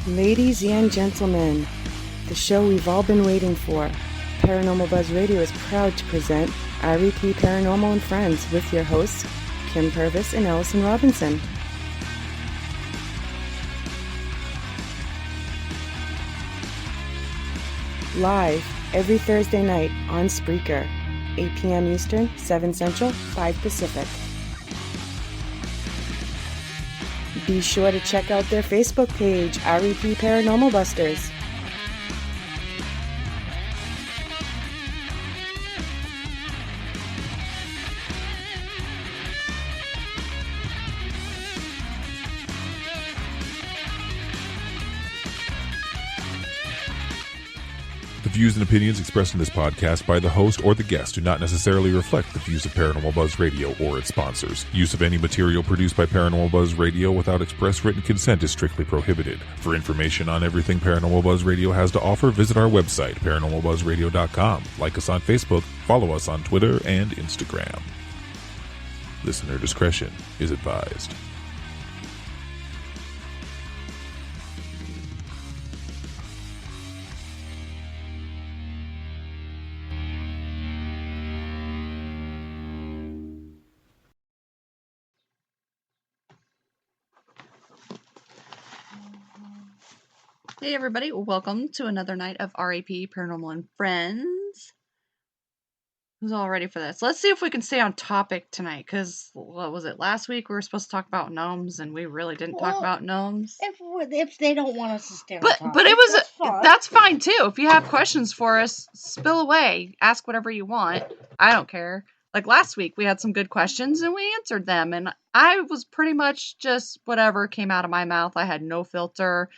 Ladies and gentlemen, the show we've all been waiting for, Paranormal Buzz Radio is proud to present REP Paranormal and Friends with your hosts, Kim Purvis and Allison Robinson. Live every Thursday night on Spreaker, 8 p.m. Eastern, 7 Central, 5 Pacific. Be sure to check out their Facebook page, REP Paranormal Busters. The views and opinions expressed in this podcast by the host or the guest do not necessarily reflect the views of Paranormal Buzz Radio or its sponsors. Use of any material produced by Paranormal Buzz Radio without express written consent is strictly prohibited. For information on everything Paranormal Buzz Radio has to offer, visit our website, paranormalbuzzradio.com. Like us on Facebook, follow us on Twitter and Instagram. Listener discretion is advised. Hey everybody, welcome to another night of RAP Paranormal and Friends. Who's all ready for this? Let's see if we can stay on topic tonight, because, what was it, last week we were supposed to talk about gnomes, and we really didn't talk about gnomes. If they don't want us to stay on topic, but it was, that's fine too. If you have questions for us, spill away, ask whatever you want. I don't care. Like last week, we had some good questions, and we answered them, and I was pretty much just whatever came out of my mouth. I had no filter.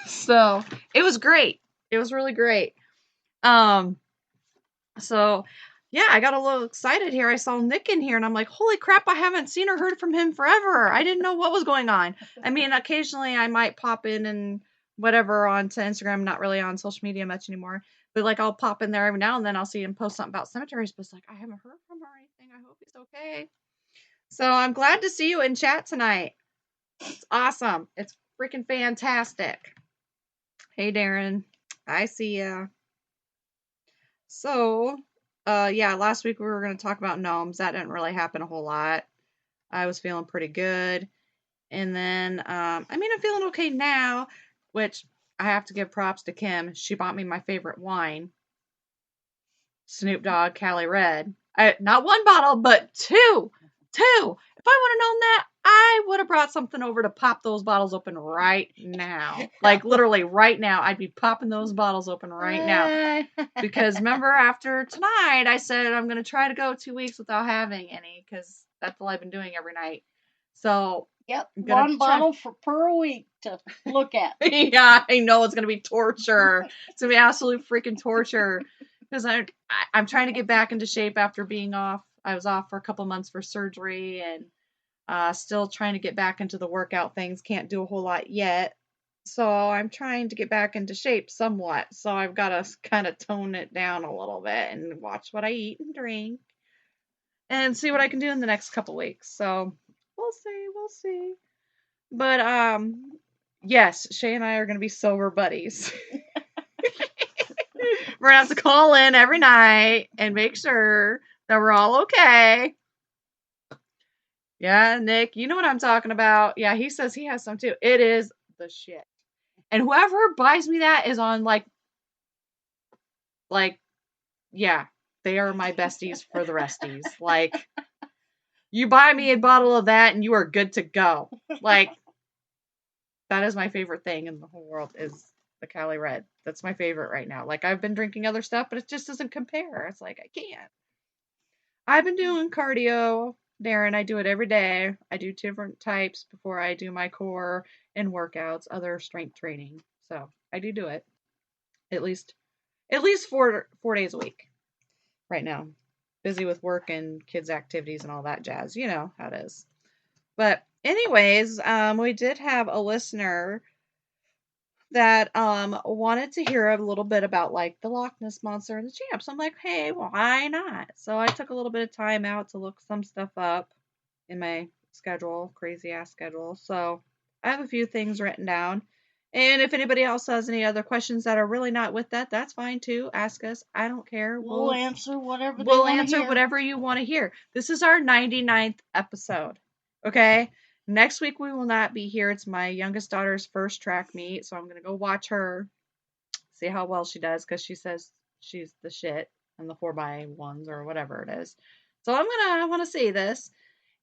So it was great. It was really great. So yeah, I got a little excited here. I saw Nick in here and I'm like, holy crap, I haven't seen or heard from him forever. I didn't know what was going on. I mean, occasionally I might pop in and whatever onto Instagram, not really on social media much anymore, but like I'll pop in there every now and then. I'll see him post something about cemeteries, but it's like, I haven't heard from him or anything. I hope he's okay. So I'm glad to see you in chat tonight. It's awesome. It's freaking fantastic. Hey Darren, I see ya. So, yeah, last week we were going to talk about gnomes. That didn't really happen a whole lot. I was feeling pretty good. And then, I'm feeling okay now, which I have to give props to Kim. She bought me my favorite wine, Snoop Dogg Cali Red. Not one bottle, but two. If I would have known that, I would have brought something over to pop those bottles open right now. Like, literally, right now. I'd be popping those bottles open right now. Because, remember, after tonight, I said I'm going to try to go 2 weeks without having any. Because that's all I've been doing every night. So, yep, one bottle per week to look at. Yeah, I know it's going to be torture. It's going to be absolute freaking torture. Because I'm trying to get back into shape after being off. I was off for a couple months for surgery and still trying to get back into the workout things. Can't do a whole lot yet. So I'm trying to get back into shape somewhat. So I've got to kind of tone it down a little bit and watch what I eat and drink and see what I can do in the next couple weeks. So we'll see. But yes, Shay and I are going to be sober buddies. We're going to have to call in every night and make sure that we're all okay. Yeah, Nick, you know what I'm talking about. Yeah, he says he has some too. It is the shit. And whoever buys me that is on like, yeah, they are my besties for the resties. Like, you buy me a bottle of that and you are good to go. Like, that is my favorite thing in the whole world is the Cali Red. That's my favorite right now. Like, I've been drinking other stuff, but it just doesn't compare. It's like, I can't. I've been doing cardio, Darren. I do it every day. I do different types before I do my core and workouts, other strength training. So I do it at least 4 days a week right now. Busy with work and kids' activities and all that jazz. You know how it is. But anyways, we did have a listener that wanted to hear a little bit about like the Lochness monster and the champs. I'm like, hey, why not? So I took a little bit of time out to look some stuff up in my schedule, crazy ass schedule. So I have a few things written down, And if anybody else has any other questions that are really not with that, that's fine too. Ask us. I don't care. We'll answer whatever they we'll wanna answer hear. whatever you want to hear. This is our 99th episode. Okay? Next week we will not be here. It's my youngest daughter's first track meet, so I'm going to go watch her, see how well she does, because she says she's the shit on the 4x1s or whatever it is. So I want to see this.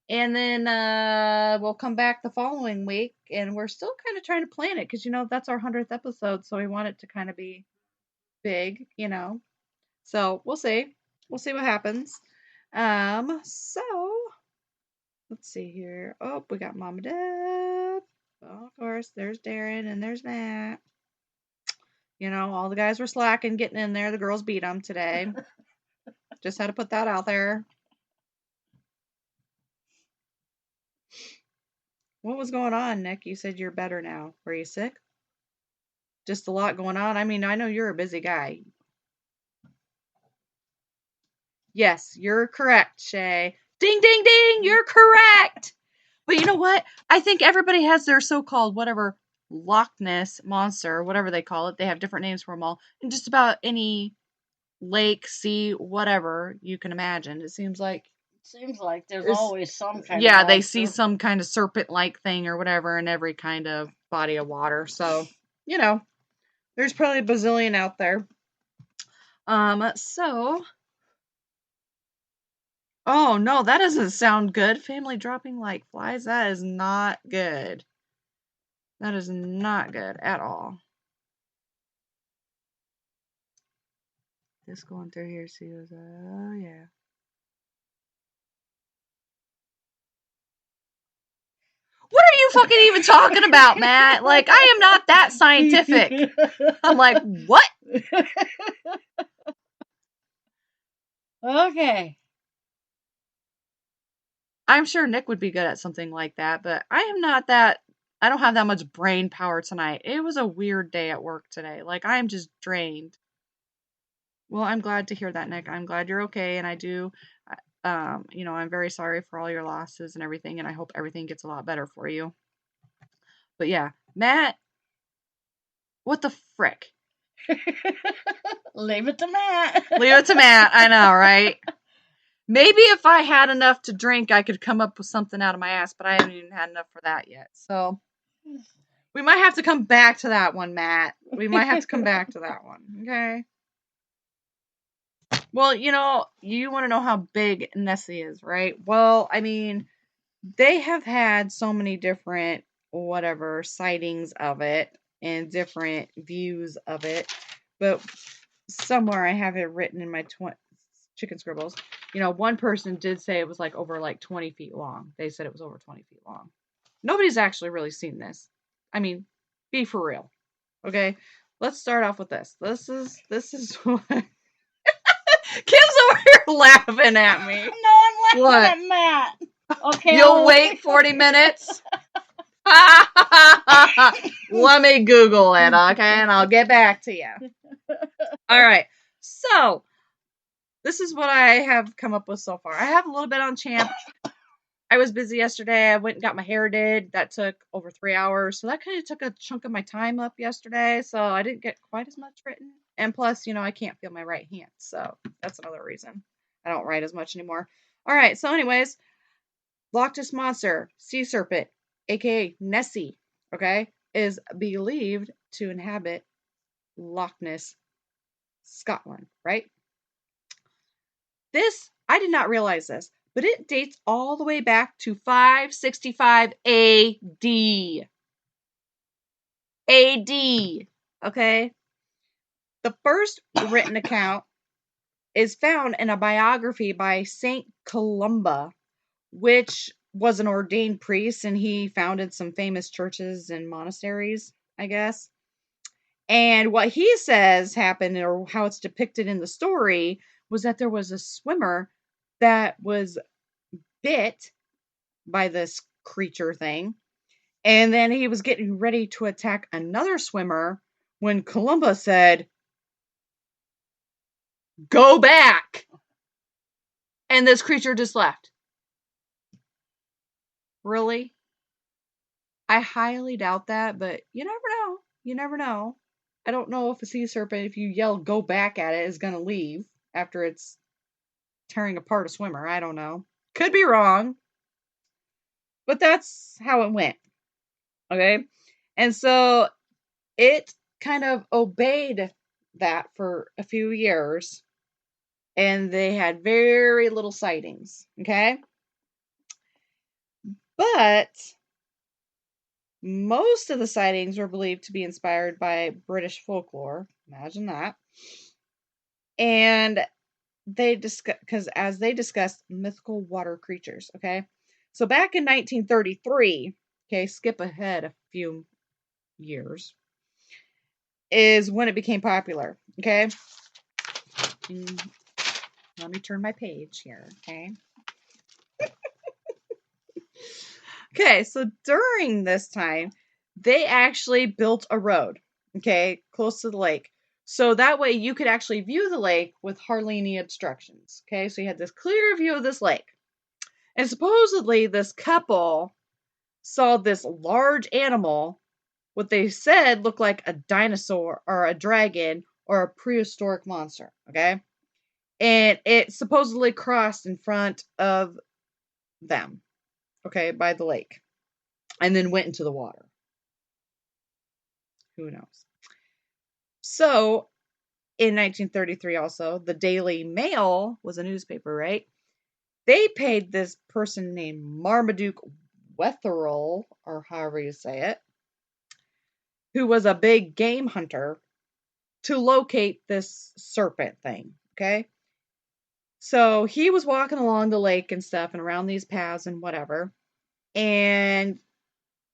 And then we'll come back the following week, and we're still kind of trying to plan it because, that's our 100th episode, so we want it to kind of be big, So we'll see. We'll see what happens. So let's see here. Oh, we got Mama Deb. Oh, of course, there's Darren and there's Matt. All the guys were slacking getting in there. The girls beat them today. Just had to put that out there. What was going on, Nick? You said you're better now. Were you sick? Just a lot going on? I mean, I know you're a busy guy. Yes, you're correct, Shay. Ding, ding, ding! You're correct! But you know what? I think everybody has their so-called whatever Lochness monster, whatever they call it. They have different names for them all. And just about any lake, sea, whatever you can imagine. It seems like there's always some kind of yeah, they monster. see some kind of serpent-like thing or whatever in every kind of body of water. So, there's probably a bazillion out there. So, oh no, that doesn't sound good. Family dropping like flies. That is not good. That is not good at all. Just going through here, see what's oh yeah. What are you fucking even talking about, Matt? Like, I am not that scientific. I'm like, what? Okay. I'm sure Nick would be good at something like that, but I am not that. I don't have that much brain power tonight. It was a weird day at work today. Like, I am just drained. Well, I'm glad to hear that, Nick. I'm glad you're okay, and I do, I'm very sorry for all your losses and everything, and I hope everything gets a lot better for you. But yeah, Matt, what the frick? Leave it to Matt. Leave it to Matt. I know, right? Maybe if I had enough to drink, I could come up with something out of my ass, but I haven't even had enough for that yet. So we might have to come back to that one, Matt. We might have to come back to that one. Okay. Well, you want to know how big Nessie is, right? Well, I mean, they have had so many different sightings of it and different views of it, but somewhere I have it written in my chicken scribbles. One person did say it was like over like 20 feet long. They said it was over 20 feet long. Nobody's actually really seen this. I mean, be for real. Okay, let's start off with this. This is what Kim's over here laughing at me. No, I'm laughing at Matt. Okay. You'll wait 40 minutes. Let me Google it, okay? And I'll get back to you. All right. So, this is what I have come up with so far. I have a little bit on Champ. I was busy yesterday. I went and got my hair did. That took over 3 hours. So, that kind of took a chunk of my time up yesterday. So, I didn't get quite as much written. And plus, I can't feel my right hand. So, that's another reason I don't write as much anymore. All right. So, anyways, Lochness Monster, sea serpent, aka Nessie, okay, is believed to inhabit Lochness, Scotland, right? This, I did not realize this, but it dates all the way back to 565 AD. AD, okay? The first written account is found in a biography by Saint Columba, which was an ordained priest, and he founded some famous churches and monasteries, I guess. And what he says happened, or how it's depicted in the story, was that there was a swimmer that was bit by this creature thing, and then he was getting ready to attack another swimmer when Columba said, "Go back!" And this creature just left. Really? I highly doubt that, but you never know. You never know. I don't know if a sea serpent, if you yell go back at it, is going to leave after it's tearing apart a swimmer. I don't know. Could be wrong. But that's how it went. Okay? And so it kind of obeyed that for a few years. And they had very little sightings. Okay? But most of the sightings were believed to be inspired by British folklore. Imagine that. And they discuss, because as they discussed mythical water creatures. Okay. So back in 1933, okay, skip ahead a few years, is when it became popular. Okay. Let me turn my page here. Okay. Okay, so during this time, they actually built a road, okay, close to the lake. So that way you could actually view the lake with hardly any obstructions. Okay, so you had this clear view of this lake. And supposedly this couple saw this large animal, what they said looked like a dinosaur or a dragon or a prehistoric monster. Okay. And it supposedly crossed in front of them, okay, by the lake, and then went into the water. Who knows? So, in 1933 also, the Daily Mail was a newspaper, right? They paid this person named Marmaduke Wetherell, or however you say it, who was a big game hunter, to locate this serpent thing, okay? So, he was walking along the lake and stuff and around these paths and whatever, and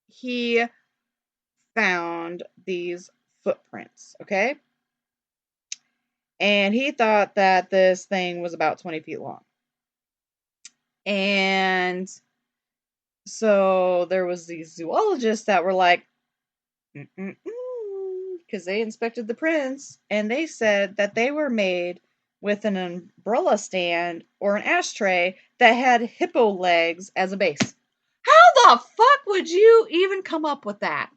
he found these footprints, okay? And he thought that this thing was about 20 feet long. And so there was these zoologists that were like, because they inspected the prints, and they said that they were made with an umbrella stand or an ashtray that had hippo legs as a base. How the fuck would you even come up with that?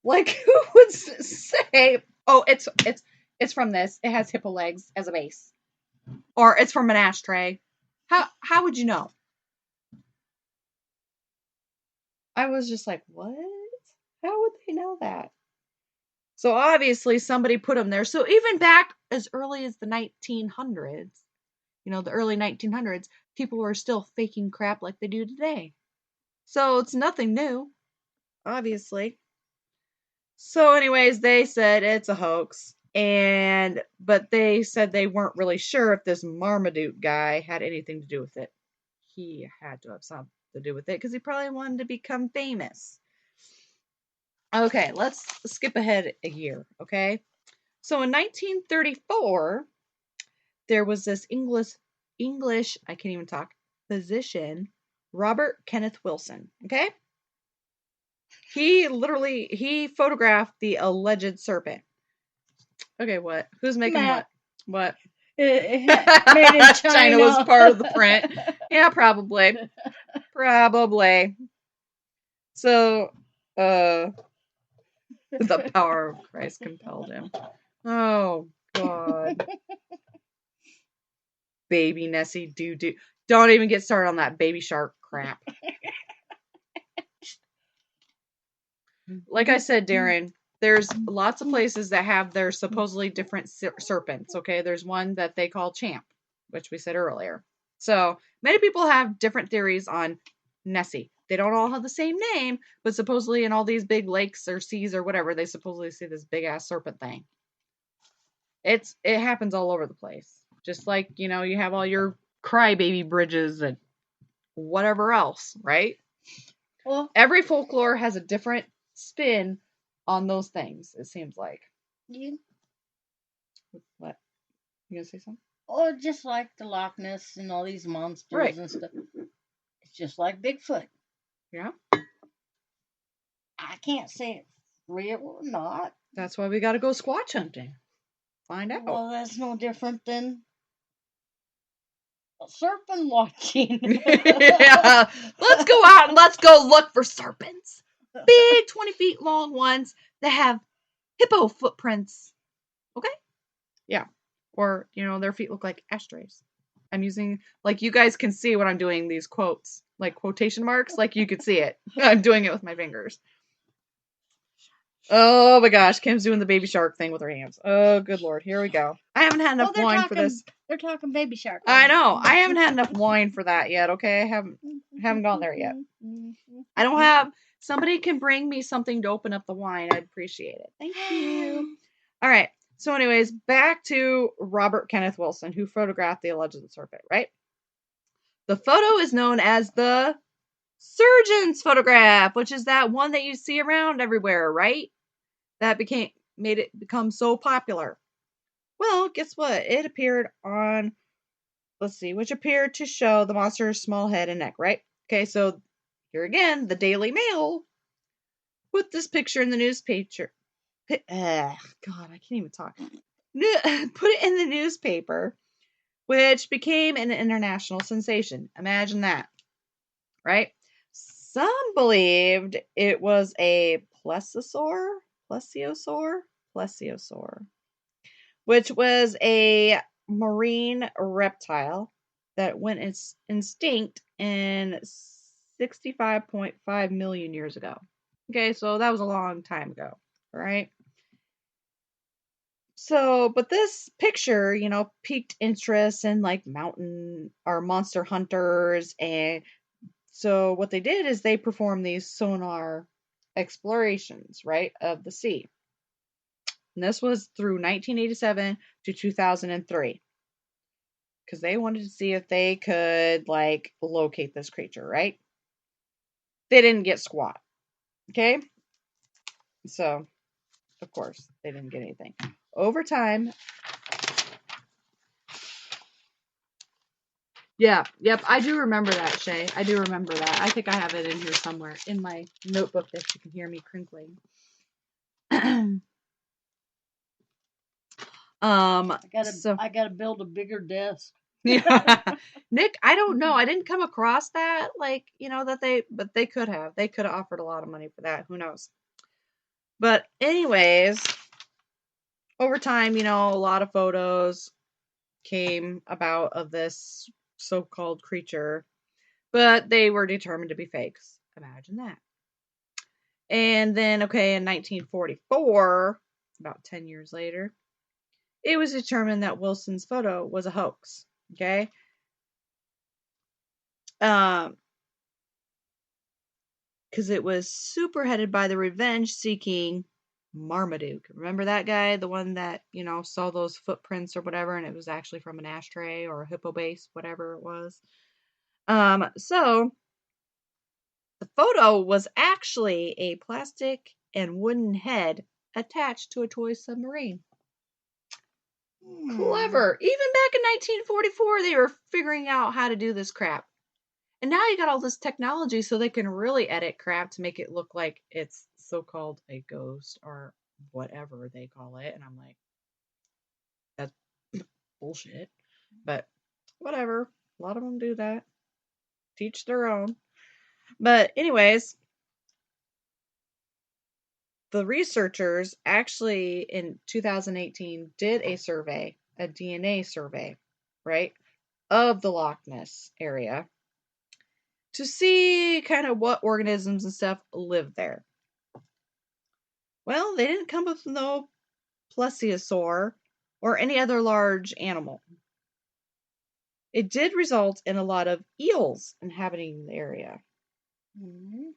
Like, who would say, oh, it's from this. It has hippo legs as a base. Or it's from an ashtray. How would you know? I was just like, what? How would they know that? So obviously somebody put them there. So even back as early as the 1900s, the early 1900s, people were still faking crap like they do today. So it's nothing new, obviously. So anyways, they said it's a hoax. But they said they weren't really sure if this Marmaduke guy had anything to do with it. He had to have something to do with it because he probably wanted to become famous. Okay, let's skip ahead a year, okay? So in 1934, there was this English, I can't even talk, physician, Robert Kenneth Wilson, okay? He photographed the alleged serpent. Okay, what? Who's making Matt. what? Made in China was part of the print. Yeah, probably. Probably. So, the power of Christ compelled him. Oh, God. Baby Nessie doo-doo. Don't even get started on that baby shark crap. Like I said, Darren, there's lots of places that have their supposedly different serpents, okay? There's one that they call Champ, which we said earlier. So, many people have different theories on Nessie. They don't all have the same name, but supposedly in all these big lakes or seas or whatever, they supposedly see this big-ass serpent thing. It happens all over the place. Just like, you have all your crybaby bridges and whatever else, right? Well, every folklore has a different spin on those things, it seems like. Yeah. What? You gonna say something? Or just like the Lochness and all these monsters and stuff. It's just like Bigfoot. Yeah. I can't say it's real or not. That's why we gotta go squatch hunting. Find out. Well, that's no different than serpent watching. Yeah. Let's go out and let's go look for serpents. Big 20 feet long ones that have hippo footprints. Okay? Yeah. Or, their feet look like ashtrays. I'm using, you guys can see what I'm doing, these quotes, quotation marks, you could see it. I'm doing it with my fingers. Oh my gosh, Kim's doing the baby shark thing with her hands. Oh, good Lord. Here we go. I haven't had enough wine for this. They're talking baby shark. I know. I haven't had enough wine for that yet, okay? I haven't gone there yet. I don't have... Somebody can bring me something to open up the wine. I'd appreciate it. Thank you. All right. So anyways, back to Robert Kenneth Wilson, who photographed the alleged serpent, right? The photo is known as the surgeon's photograph, which is that one that you see around everywhere, right? That made it become so popular. Well, guess what? It appeared on, which appeared to show the monster's small head and neck, right? Okay, so here again, the Daily Mail put this picture in the newspaper. God, I can't even talk. Put it in the newspaper, which became an international sensation. Imagine that, right? Some believed it was a plesiosaur, which was a marine reptile that went extinct in 65.5 million years ago. Okay, so that was a long time ago, right? So, but this picture, piqued interest in mountain or monster hunters. And so what they did is they performed these sonar explorations, right, of the sea. And this was through 1987 to 2003. Because they wanted to see if they could, locate this creature, right? They didn't get squat. Okay? So, of course, they didn't get anything. Over time... Yeah, yep, I do remember that, Shay. I do remember that. I think I have it in here somewhere in my notebook that you can hear me crinkling. I gotta build a bigger desk. Yeah. Nick, I don't know. I didn't come across that, but they could have. They could have offered a lot of money for that. Who knows? But anyways, over time, a lot of photos came about of this so-called creature, but they were determined to be fakes. Imagine that. And then, okay, in 1944, about 10 years later, it was determined that Wilson's photo was a hoax. Okay? Because it was superheaded by the revenge-seeking Marmaduke. Remember that guy? The one that, saw those footprints or whatever, and it was actually from an ashtray or a hippo base, whatever it was. So, the photo was actually a plastic and wooden head attached to a toy submarine. Clever. Even back in 1944, they were figuring out how to do this crap. And now you got all this technology so they can really edit crap to make it look like it's so-called a ghost or whatever they call it. And I'm like, that's bullshit. But whatever. A lot of them do that. Teach their own. But anyways, the researchers actually in 2018 did a survey, a DNA survey, right, of the Lochness area to see kind of what organisms and stuff live there. Well, they didn't come up with no plesiosaur or any other large animal. It did result in a lot of eels inhabiting the area. Mm-hmm.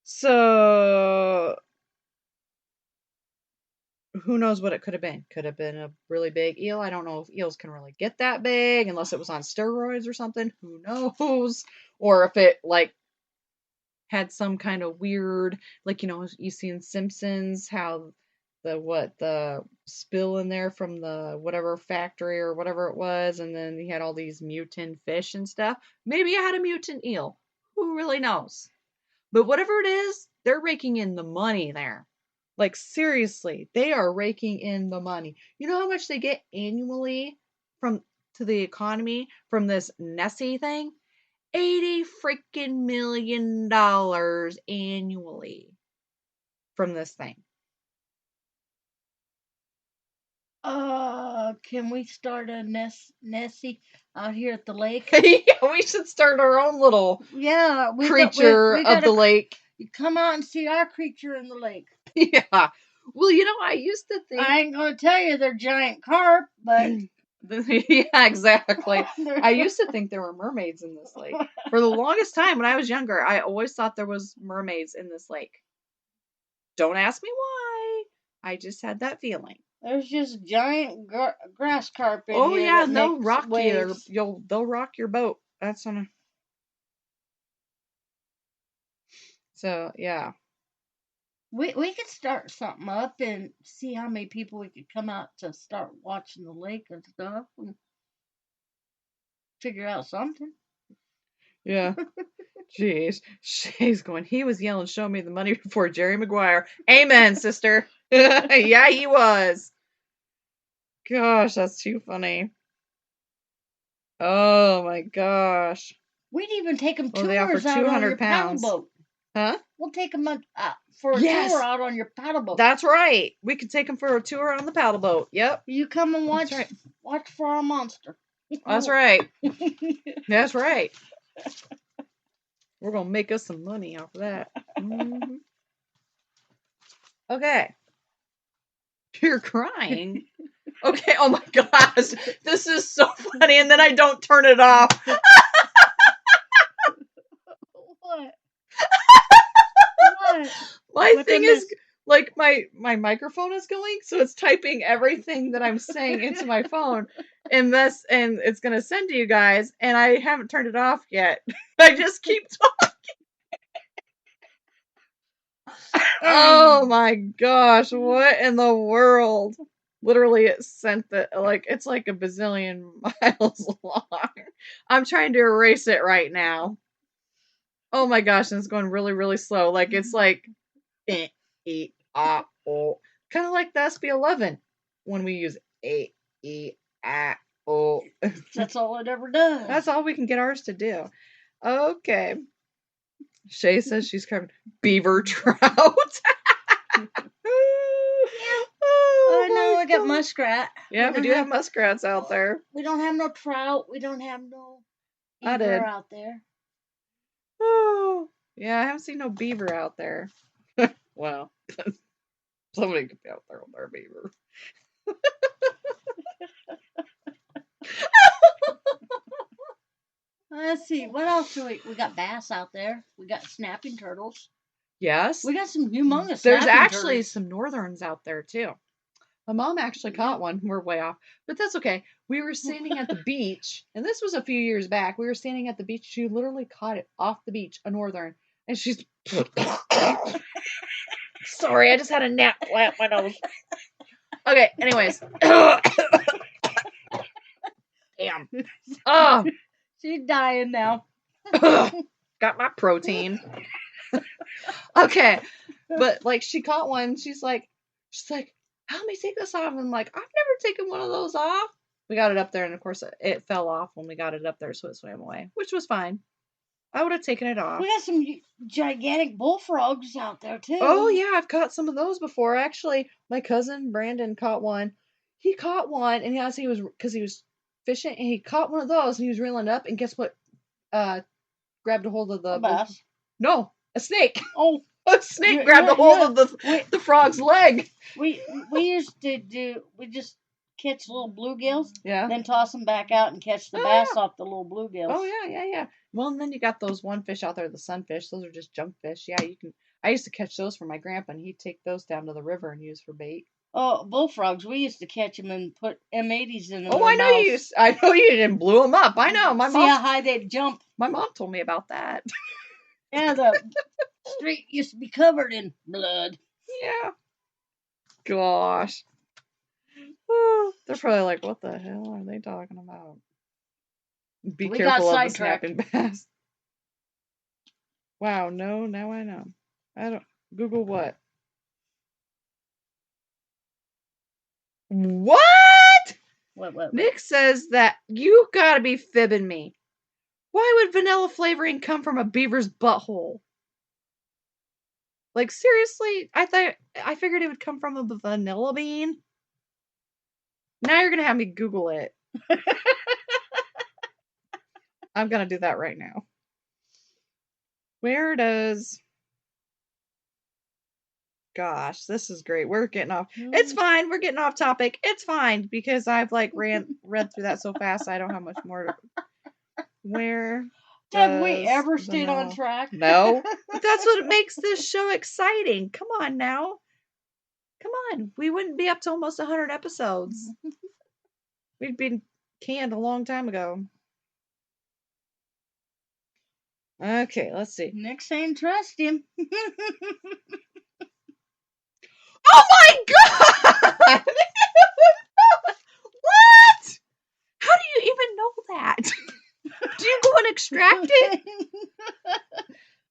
So, who knows what it could have been? Could have been a really big eel. I don't know if eels can really get that big unless it was on steroids or something. Who knows? Or if it had some kind of weird, you see in Simpsons how the spill in there from the whatever factory or whatever it was, and then you had all these mutant fish and stuff. Maybe I had a mutant eel. Who really knows? But whatever it is, they're raking in the money there. Seriously, they are raking in the money. You know how much they get annually to the economy from this Nessie thing? $80 freaking million annually from this thing. Can we start a Nessie out here at the lake? Yeah, we should start our own little Yeah, creature of the lake. You come out and see our creature in the lake. Yeah. Well, I used to think. I ain't gonna tell you they're giant carp, but yeah, exactly. I used to think there were mermaids in this lake. For the longest time when I was younger, I always thought there was mermaids in this lake. Don't ask me why. I just had that feeling. There's just giant grass carp in here. Oh yeah, and they'll rock you. They'll rock your boat. That's on a. So yeah. We could start something up and see how many people we could come out to start watching the lake and stuff and figure out something. Yeah. Jeez. She's going, he was yelling, show me the money before Jerry Maguire. Amen, sister. Yeah, he was. Gosh, that's too funny. Oh my gosh. We'd even take them tours they offer out on your 200 pounds. paddle boat. Huh? We'll take them for a tour out on your paddle boat. That's right. We could take them for a tour on the paddle boat. Yep. You come and watch for our monster. That's right. That's right. We're going to make us some money off of that. Mm-hmm. Okay. You're crying. Okay. Oh my gosh. This is so funny. And then I don't turn it off. What? My thing is, like, my microphone is going, so it's typing everything that I'm saying into my phone, and it's gonna send to you guys, and I haven't turned it off yet. I just keep talking. Oh my gosh, what in the world? Literally, it sent it's like a bazillion miles long. I'm trying to erase it right now. Oh my gosh, and it's going really, really slow. Like, it's like, kind of like the SB11 when we use A-E-A-O. That's all it ever does. That's all we can get ours to do. Okay. Shay says she's carving beaver trout. I know, we got muskrat. Yeah, we do have muskrats out there. We don't have no trout. We don't have no beaver out there. Oh, yeah, I haven't seen no beaver out there. Well, somebody could be out there with our beaver. Let's see, what else do we got? Bass out there. We got snapping turtles. Yes. We got some humongous There's actually turtles. some northerns out there, too. My mom actually caught one. We're way off. But that's okay. We were standing at the beach, and this was a few years back. We were standing at the beach. She literally caught it off the beach, a northern. And she's... Sorry, I just had a gnat flap my nose. Okay, anyways. Damn. Oh. She's dying now. Got my protein. Okay. But, like, she caught one. She's like, help me take this off. I'm like, I've never taken one of those off. We got it up there, and of course, it fell off when we got it up there, so it swam away, which was fine. I would have taken it off. We got some gigantic bullfrogs out there, too. Oh, yeah, I've caught some of those before. Actually, my cousin Brandon caught one. He caught one, and he was fishing, and he caught one of those, and he was reeling up, and guess what? Grabbed a hold of the... bass? No, a snake. Oh. A snake grabbed a hold of the frog's leg. We used to we just catch little bluegills, then toss them back out and catch the bass off the little bluegills. Oh yeah. Well, and then you got those one fish out there, the sunfish. Those are just junk fish. Yeah, you can. I used to catch those for my grandpa, and he'd take those down to the river and use for bait. Oh, bullfrogs! We used to catch them and put M80s in them. Oh, I know you. I know you didn't blew them up. I know. See how high they'd jump. My mom told me about that. Yeah, the street used to be covered in blood. Yeah. Gosh. They're probably like, what the hell are they talking about? Be careful of the snapping bass. Wow, no, now I know. I don't. Google what? What? What? Nick says that you gotta be fibbing me. Why would vanilla flavoring come from a beaver's butthole? Like, seriously? I figured it would come from a vanilla bean. Now you're gonna have me Google it. I'm gonna do that right now. Where does... Gosh, this is great. We're getting off. It's fine. We're getting off topic. It's fine because I've like read through that so fast. I don't have much more to... Where Have we does ever stayed on vanilla- track? No. But that's what makes this show exciting. Come on now. Come on. We wouldn't be up to almost 100 episodes. We'd been canned a long time ago. Okay, let's see. Nick saying trust him. Oh my god! What? How do you even know that? Do you go and extract it?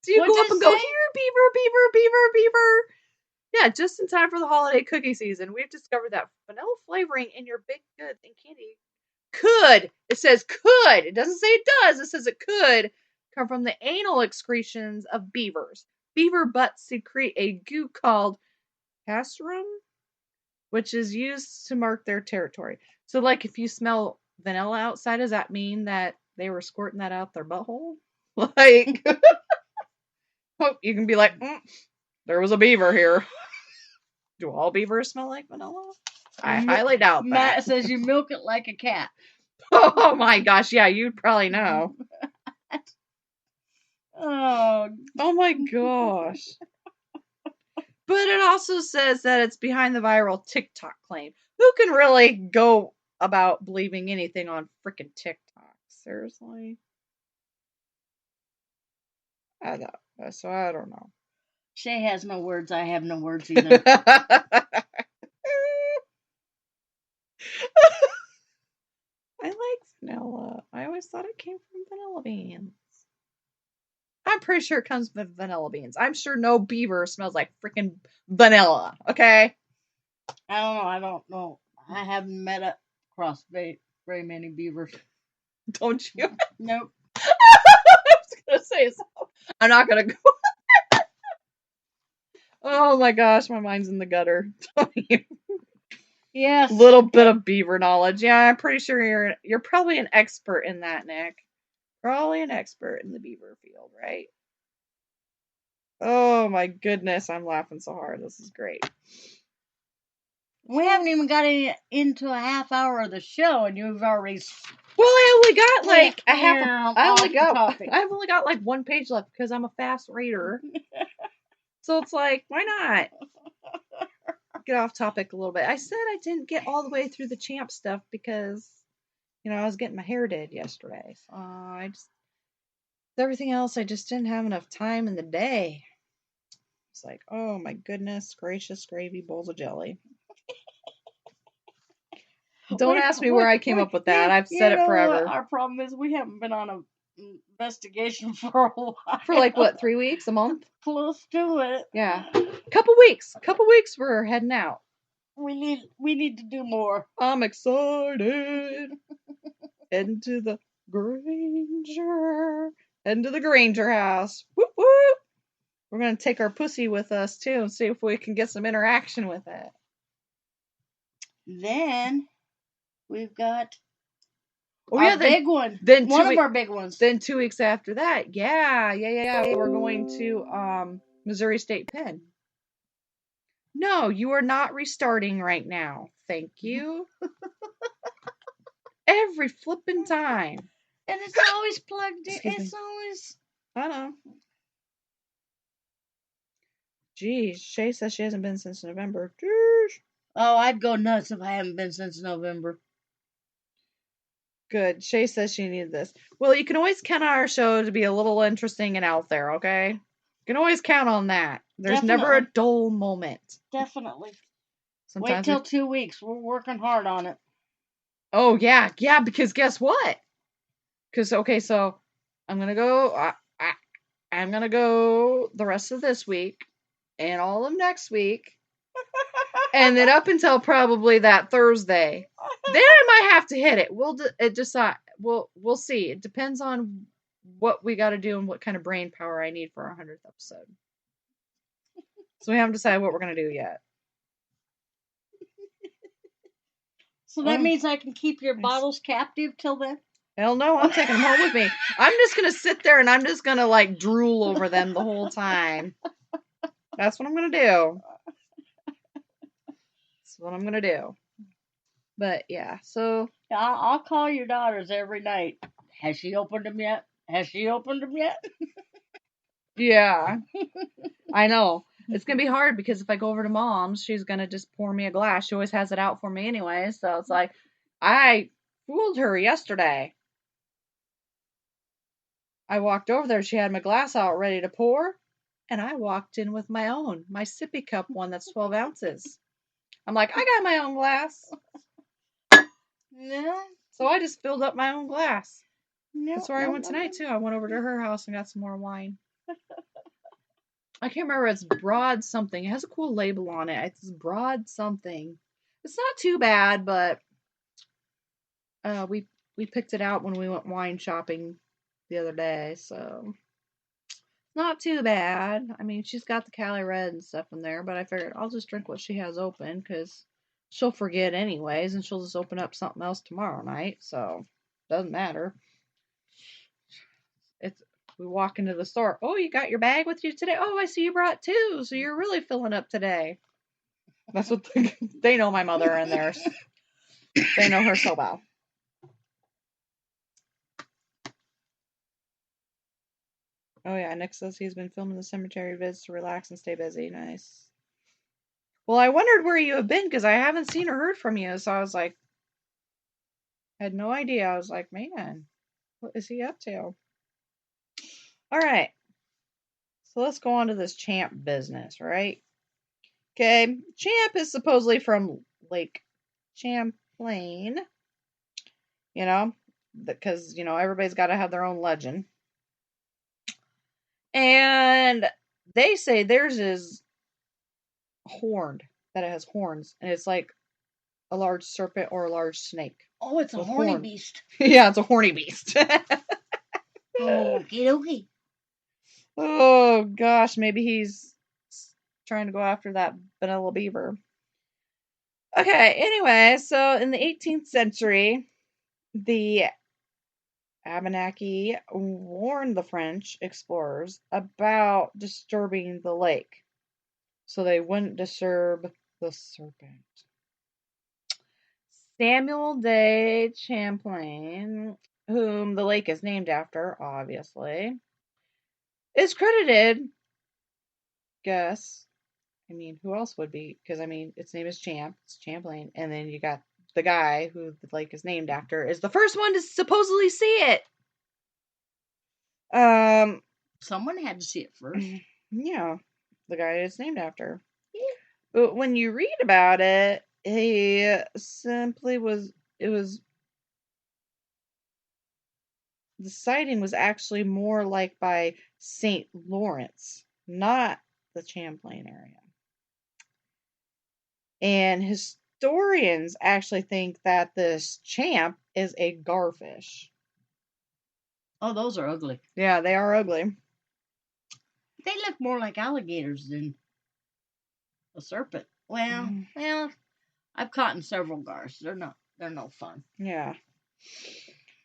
Do you What'd go up it and go, say? here, beaver, beaver, beaver, beaver? Yeah, just in time for the holiday cookie season, we've discovered that vanilla flavoring in your baked goods and candy could, it says could, it doesn't say it does, it says it could come from the anal excretions of beavers. Beaver butts secrete a goo called castrum, which is used to mark their territory. So, like, if you smell vanilla outside, does that mean that they were squirting that out their butthole? Like, you can be like, there was a beaver here. Do all beavers smell like vanilla? I highly doubt that. Matt says you milk it like a cat. Oh my gosh, yeah, you'd probably know. Oh my gosh. But it also says that it's behind the viral TikTok claim. Who can really go about believing anything on frickin' TikTok? Seriously? I don't know. Shay has no words. I have no words either. I like vanilla. I always thought it came from vanilla beans. I'm pretty sure it comes from vanilla beans. I'm sure no beaver smells like freaking vanilla. Okay? I don't know. I haven't met up across very many beavers. Don't you? Nope. I was gonna say something. I'm not gonna go. Oh my gosh, my mind's in the gutter. Yes. Little bit of beaver knowledge. Yeah, I'm pretty sure you're probably an expert in that, Nick. Probably an expert in the beaver field, right? Oh my goodness, I'm laughing so hard. This is great. We haven't even got into a half hour of the show, and you've already. Well, I only got like a half. Topic. I've only got like one page left because I'm a fast reader. So it's like, why not get off topic a little bit? I said I didn't get all the way through the champ stuff because, I was getting my hair did yesterday. So everything else, I just didn't have enough time in the day. It's like, oh my goodness gracious, gravy bowls of jelly. Don't ask me where I came up with that. I've said it forever. Our problem is we haven't been on an investigation for a while. For like what, 3 weeks, a month? Close to it. Yeah. Couple weeks we're heading out. We need to do more. I'm excited. Heading to the Granger. Heading to the Granger house. Whoop whoop. We're gonna take our pussy with us too and see if we can get some interaction with it. Then we've got our big one. Then one of our big ones. Then 2 weeks after that, yeah. We're going to Missouri State Pen. No, you are not restarting right now. Thank you. Every flipping time. And it's always plugged in. It's always. I know. Geez, Shay says she hasn't been since November. Jeez. Oh, I'd go nuts if I haven't been since November. Good. Shay says she needed this. Well, you can always count on our show to be a little interesting and out there, okay? You can always count on that. There's never a dull moment. Definitely. Sometimes wait till 2 weeks. We're working hard on it. Oh, yeah. Yeah, because guess what? Because, okay, so I'm going to go... I'm going to go the rest of this week and all of next week. And then up until probably that Thursday, then I might have to hit it. We'll see. It depends on what we got to do and what kind of brain power I need for our 100th episode. So we haven't decided what we're going to do yet. So that Oh. means I can keep your bottles captive till then? Hell no, I'm taking them home with me. I'm just gonna sit there and I'm just gonna like drool over them the whole time. That's what I'm gonna do. That's what I'm gonna do. But yeah, so I'll call your daughters every night. Has she opened them yet? Has she opened them yet? yeah, I know. It's gonna be hard because if I go over to mom's, she's gonna just pour me a glass. She always has it out for me anyway, so it's like I fooled her yesterday. I walked over there, she had my glass out ready to pour, and I walked in with my own, my sippy cup one that's 12 ounces. I'm like, I got my own glass. No. So I just filled up my own glass. No. That's where I went tonight, too. I went over to her house and got some more wine. I can't remember. It's Broad something. It has a cool label on it. It's Broad something. It's not too bad, but we picked it out when we went wine shopping the other day, so not too bad. I mean, she's got the Cali Red and stuff in there, but I figured I'll just drink what she has open because she'll forget anyways, and she'll just open up something else tomorrow night, so doesn't matter. We walk into the store. Oh, you got your bag with you today? Oh, I see you brought two, so you're really filling up today. That's what they know my mother and theirs. They know her so well. Oh yeah, Nick says he's been filming the cemetery vids to relax and stay busy. Nice. Well, I wondered where you have been because I haven't seen or heard from you. So I was like, had no idea. I was like, man, what is he up to? All right. So let's go on to this Champ business, right? Okay. Champ is supposedly from Lake Champlain. You know, because, everybody's got to have their own legend. And they say theirs is horned, that it has horns, and it's like a large serpent or a large snake. Oh, it's a horny beast. Yeah, it's a horny beast. Okie dokie. Oh gosh, maybe he's trying to go after that vanilla beaver. Okay, anyway, so in the 18th century, the Abenaki warned the French explorers about disturbing the lake, so they wouldn't disturb the serpent. Samuel de Champlain, whom the lake is named after, obviously, is credited. Guess. I mean, who else would be? Because, I mean, its name is Champ. It's Champlain. And then you got the guy who the lake is named after is the first one to supposedly see it. Someone had to see it first. Yeah. The guy it's named after. Yeah. But when you read about it, he simply the sighting was actually more like by St. Lawrence, not the Champlain area. And historians actually think that this champ is a garfish. Oh, those are ugly. Yeah, they are ugly. They look more like alligators than a serpent. Well, I've caught in several gars. They're no fun. Yeah.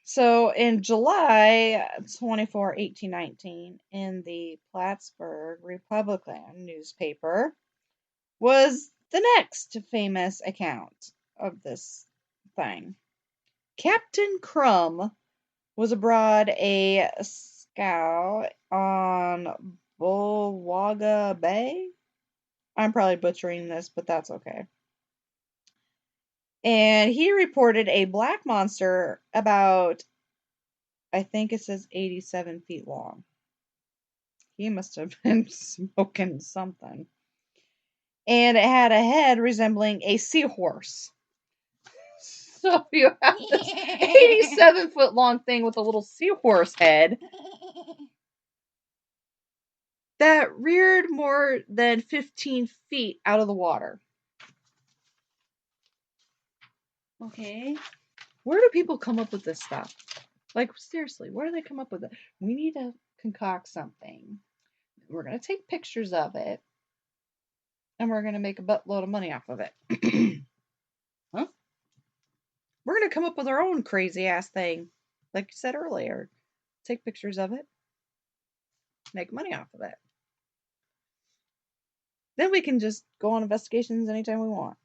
So in July 24, 1819, in the Plattsburgh Republican newspaper was the next famous account of this thing. Captain Crumb was aboard a scow on Bulwaga Bay. I'm probably butchering this, but that's okay. And he reported a black monster about, I think it says 87 feet long. He must have been smoking something. And it had a head resembling a seahorse. So you have this 87-foot long thing with a little seahorse head that reared more than 15 feet out of the water. Okay. Where do people come up with this stuff? Like, seriously, where do they come up with it? We need to concoct something. We're going to take pictures of it. And we're going to make a buttload of money off of it. Huh? We're going to come up with our own crazy ass thing. Like you said earlier. Take pictures of it. Make money off of it. Then we can just go on investigations anytime we want.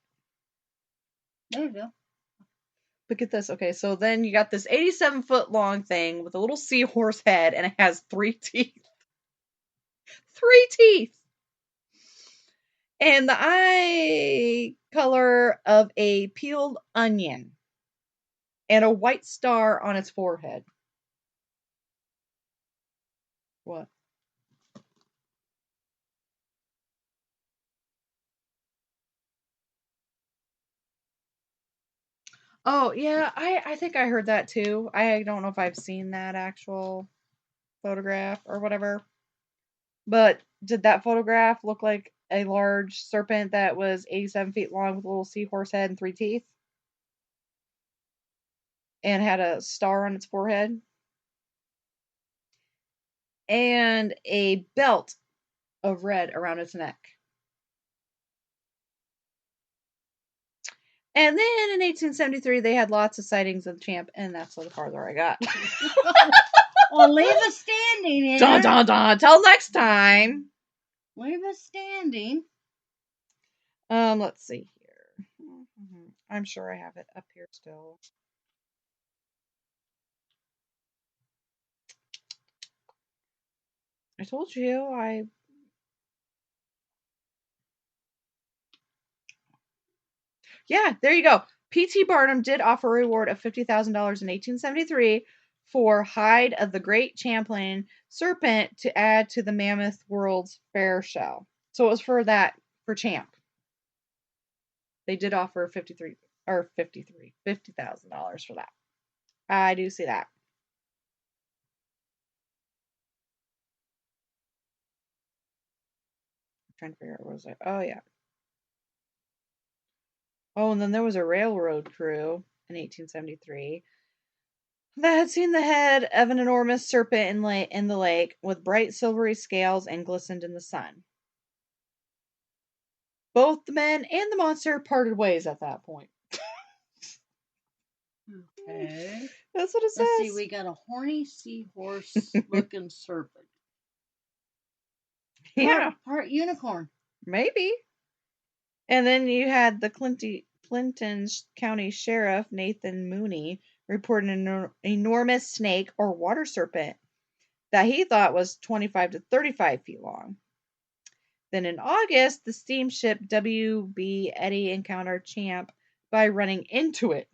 There you go. But get this. Okay, so then you got this 87-foot long thing with a little seahorse head, and it has 3 teeth. 3 teeth! And the eye color of a peeled onion. And a white star on its forehead. What? Oh, yeah, I think I heard that too. I don't know if I've seen that actual photograph or whatever. But did that photograph look like a large serpent that was 87 feet long with a little seahorse head and 3 teeth? And had a star on its forehead? And a belt of red around its neck. And then in 1873, they had lots of sightings of the champ, and that's the farther I got. Well, leave us standing here. Dun, dun, dun. Till next time. Leave us standing. Let's see here. I'm sure I have it up here still. I told you Yeah, there you go. P.T. Barnum did offer a reward of $50,000 in 1873 for hide of the great Champlain serpent to add to the Mammoth World's Fair show. So it was for Champ. They did offer $50,000 for that. I do see that. I'm trying to figure out where was it. Oh, yeah. Oh, and then there was a railroad crew in 1873 that had seen the head of an enormous serpent in the lake with bright silvery scales and glistened in the sun. Both the men and the monster parted ways at that point. Okay. That's what it says. Let's see, we got a horny seahorse looking serpent. Yeah. Part unicorn. Maybe. And then you had the Clinton County Sheriff, Nathan Mooney, reported an enormous snake or water serpent that he thought was 25 to 35 feet long. Then in August, the steamship W.B. Eddy encountered Champ by running into it.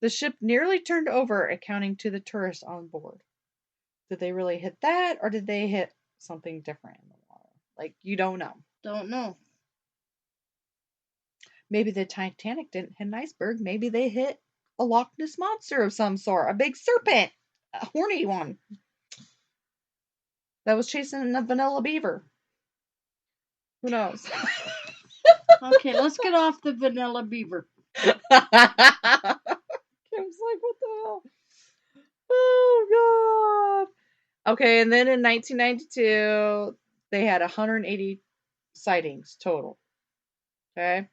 The ship nearly turned over, accounting to the tourists on board. Did they really hit that, or did they hit something different in the water? Like, you don't know. Don't know. Maybe the Titanic didn't hit an iceberg. Maybe they hit a Lochness monster of some sort. A big serpent. A horny one. That was chasing a vanilla beaver. Who knows? Okay, let's get off the vanilla beaver. Kim's like, what the hell? Oh, God. Okay, and then in 1992, they had 180 sightings total. Okay?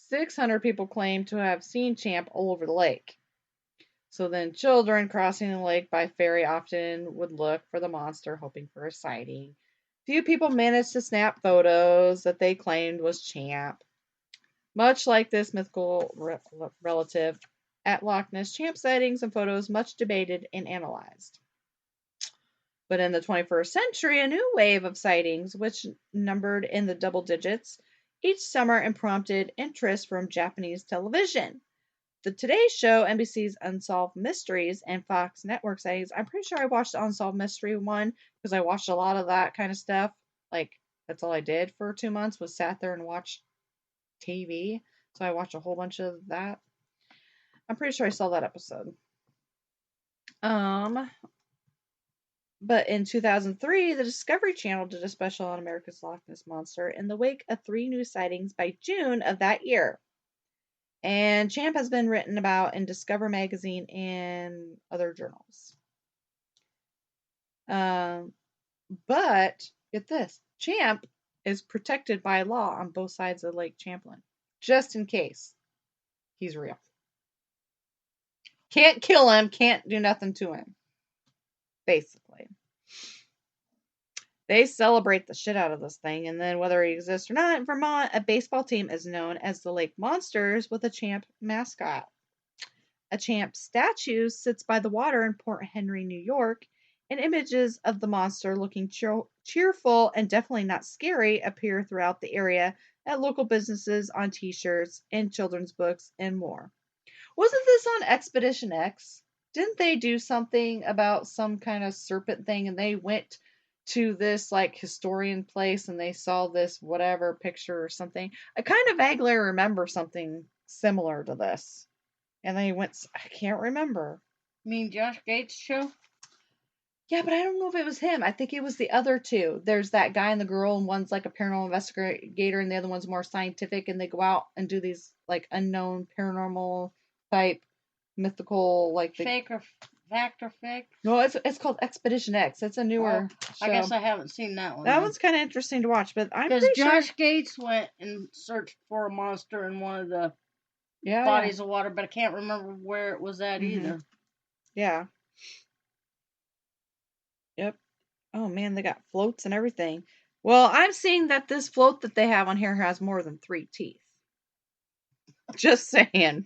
600 people claimed to have seen Champ all over the lake. So then children crossing the lake by ferry often would look for the monster, hoping for a sighting. Few people managed to snap photos that they claimed was Champ. Much like this mythical relative at Lochness, Champ sightings and photos much debated and analyzed. But in the 21st century, a new wave of sightings, which numbered in the double digits, each summer and prompted interest from Japanese television. The Today Show, NBC's Unsolved Mysteries, and Fox Network sightings. I'm pretty sure I watched the Unsolved Mystery one because I watched a lot of that kind of stuff. Like, that's all I did for 2 months was sat there and watched TV. So I watched a whole bunch of that. I'm pretty sure I saw that episode. But in 2003, the Discovery Channel did a special on America's Loch Ness Monster in the wake of 3 new sightings by June of that year. And Champ has been written about in Discover magazine and other journals. But get this, Champ is protected by law on both sides of Lake Champlain, just in case. He's real. Can't kill him, can't do nothing to him. Basically. They celebrate the shit out of this thing, and then whether he exists or not, in Vermont, a baseball team is known as the Lake Monsters with a champ mascot. A champ statue sits by the water in Port Henry, New York, and images of the monster looking cheerful and definitely not scary appear throughout the area at local businesses, on t-shirts, in children's books, and more. Wasn't this on Expedition X? Didn't they do something about some kind of serpent thing, and they went to this like historian place and they saw this whatever picture or something? I kind of vaguely remember something similar to this. And they went, I can't remember. You mean Josh Gates' show? Yeah, but I don't know if it was him. I think it was the other two. There's that guy and the girl, and one's like a paranormal investigator, and the other one's more scientific, and they go out and do these like unknown paranormal type mythical like Fake or fact or fake? No, it's called Expedition X. It's a newer show. I guess I haven't seen that one. That one's kind of interesting to watch, but I'm because pretty Josh sure Gates went and searched for a monster in one of the bodies of water, but I can't remember where it was at either. Yeah. Yep. Oh man, they got floats and everything. Well, I'm seeing that this float that they have on here has more than 3 teeth. Just saying.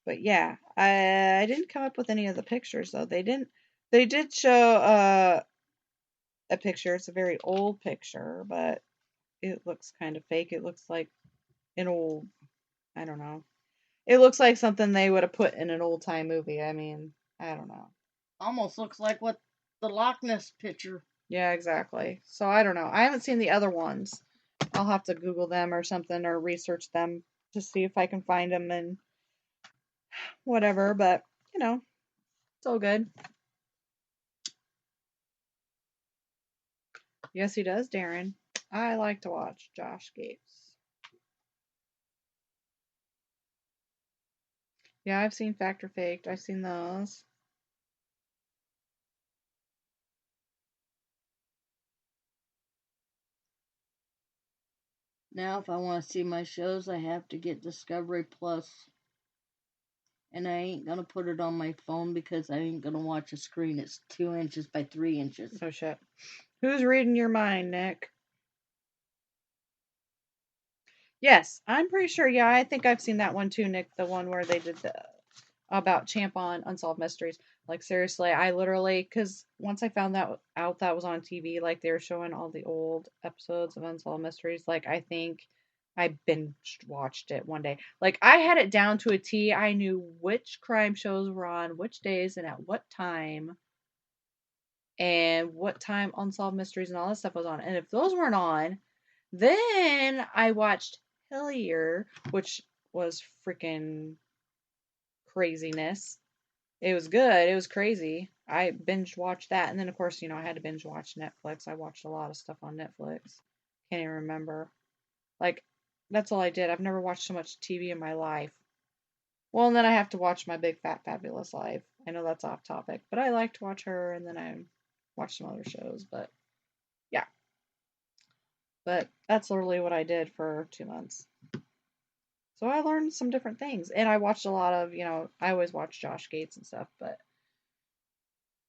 But yeah, I didn't come up with any of the pictures though. They did show a picture. It's a very old picture, but it looks kind of fake. It looks like an old, I don't know. It looks like something they would have put in an old time movie. I mean, I don't know. Almost looks like what the Lochness picture. Yeah, exactly. So I don't know. I haven't seen the other ones. I'll have to Google them or something or research them to see if I can find them and whatever. But, you know, it's all good. Yes, he does, Darren. I like to watch Josh Gates. Yeah, I've seen Fact or Faked. I've seen those. Now, if I want to see my shows, I have to get Discovery Plus. And I ain't going to put it on my phone because I ain't going to watch a screen. It's 2 inches by 3 inches. Oh, shit. Who's reading your mind, Nick? Yes, I'm pretty sure. Yeah, I think I've seen that one too, Nick. The one where they did about Champ on Unsolved Mysteries. Like, seriously, I literally, because once I found that out that was on TV, like, they were showing all the old episodes of Unsolved Mysteries, like, I think I binge watched it one day. Like, I had it down to a T. I knew which crime shows were on, which days, and at what time, and what time Unsolved Mysteries and all that stuff was on. And if those weren't on, then I watched Hillier, which was freaking craziness. It was good. It was crazy. I binge watched that. And then, of course, you know, I had to binge watch Netflix. I watched a lot of stuff on Netflix. Can't even remember. Like, that's all I did. I've never watched so much TV in my life. Well, and then I have to watch My Big Fat Fabulous Life. I know that's off topic, but I like to watch her, and then I watch some other shows. But, yeah. But that's literally what I did for 2 months. So I learned some different things. And I watched a lot of, you know, I always watch Josh Gates and stuff, but